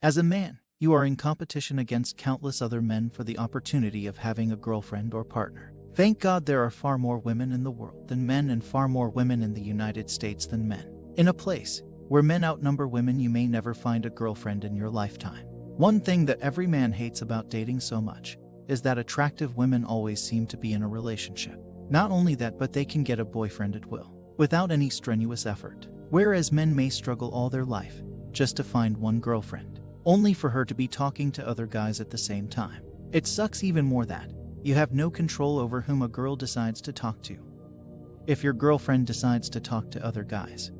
As a man, you are in competition against countless other men for the opportunity of having a girlfriend or partner. Thank God there are far more women in the world than men and far more women in the United States than men. In a place where men outnumber women, you may never find a girlfriend in your lifetime. One thing that every man hates about dating so much is that attractive women always seem to be in a relationship. Not only that, but they can get a boyfriend at will, without any strenuous effort. Whereas men may struggle all their life just to find one girlfriend, only for her to be talking to other guys at the same time. It sucks even more that you have no control over whom a girl decides to talk to. If your girlfriend decides to talk to other guys,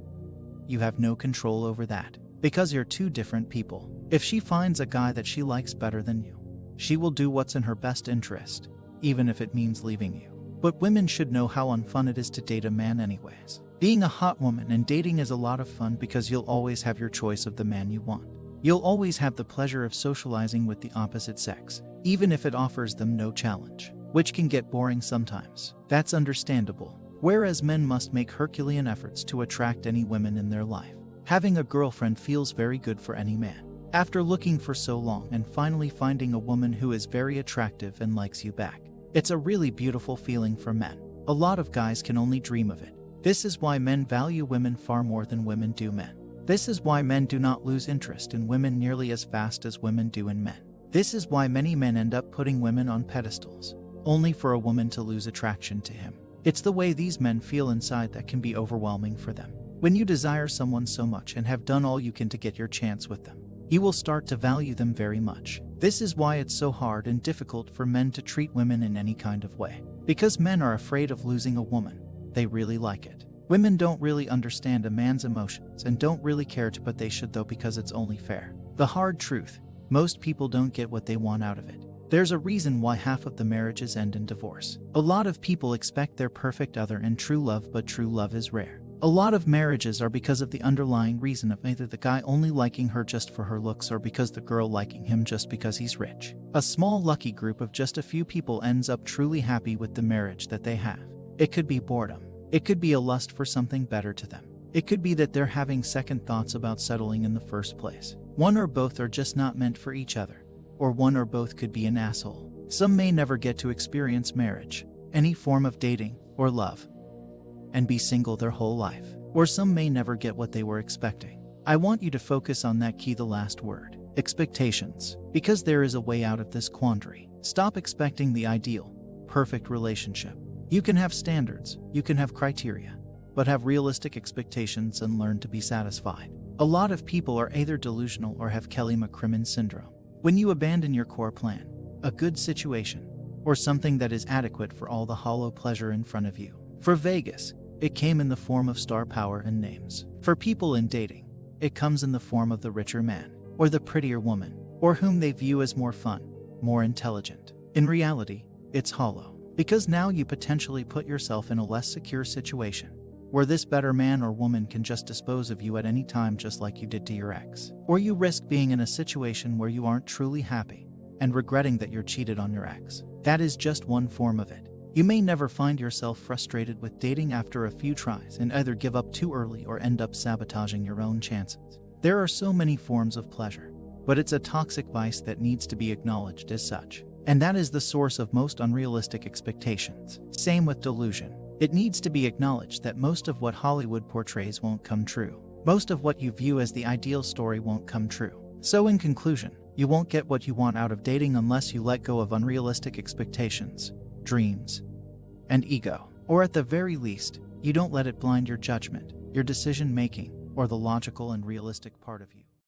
you have no control over that, because you're two different people. If she finds a guy that she likes better than you, she will do what's in her best interest, even if it means leaving you. But women should know how unfun it is to date a man anyways. Being a hot woman and dating is a lot of fun because you'll always have your choice of the man you want. You'll always have the pleasure of socializing with the opposite sex, even if it offers them no challenge, which can get boring sometimes. That's understandable. Whereas men must make Herculean efforts to attract any women in their life. Having a girlfriend feels very good for any man. After looking for so long and finally finding a woman who is very attractive and likes you back, it's a really beautiful feeling for men. A lot of guys can only dream of it. This is why men value women far more than women do men. This is why men do not lose interest in women nearly as fast as women do in men. This is why many men end up putting women on pedestals, only for a woman to lose attraction to him. It's the way these men feel inside that can be overwhelming for them. When you desire someone so much and have done all you can to get your chance with them, you will start to value them very much. This is why it's so hard and difficult for men to treat women in any kind of way. Because men are afraid of losing a woman they really like it. Women don't really understand a man's emotions and don't really care to, but they should though, because it's only fair. The hard truth, most people don't get what they want out of it. There's a reason why half of the marriages end in divorce. A lot of people expect their perfect other and true love, but true love is rare. A lot of marriages are because of the underlying reason of either the guy only liking her just for her looks or because the girl liking him just because he's rich. A small lucky group of just a few people ends up truly happy with the marriage that they have. It could be boredom. It could be a lust for something better to them. It could be that they're having second thoughts about settling in the first place. One or both are just not meant for each other. Or one or both could be an asshole. Some may never get to experience marriage, any form of dating or love, and be single their whole life. Or some may never get what they were expecting. I want you to focus on that key, the last word, expectations, because there is a way out of this quandary. Stop expecting the ideal, perfect relationship. You can have standards, you can have criteria, but have realistic expectations and learn to be satisfied. A lot of people are either delusional or have Kelly McCrimmon syndrome. When you abandon your core plan, a good situation, or something that is adequate for all the hollow pleasure in front of you. For Vegas, it came in the form of star power and names. For people in dating, it comes in the form of the richer man, or the prettier woman, or whom they view as more fun, more intelligent. In reality, it's hollow, because now you potentially put yourself in a less secure situation, where this better man or woman can just dispose of you at any time, just like you did to your ex. Or you risk being in a situation where you aren't truly happy and regretting that you're cheated on your ex. That is just one form of it. You may never find yourself frustrated with dating after a few tries and either give up too early or end up sabotaging your own chances. There are so many forms of pleasure, but it's a toxic vice that needs to be acknowledged as such. And that is the source of most unrealistic expectations. Same with delusion. It needs to be acknowledged that most of what Hollywood portrays won't come true. Most of what you view as the ideal story won't come true. So in conclusion, you won't get what you want out of dating unless you let go of unrealistic expectations, dreams, and ego. Or at the very least, you don't let it blind your judgment, your decision making, or the logical and realistic part of you.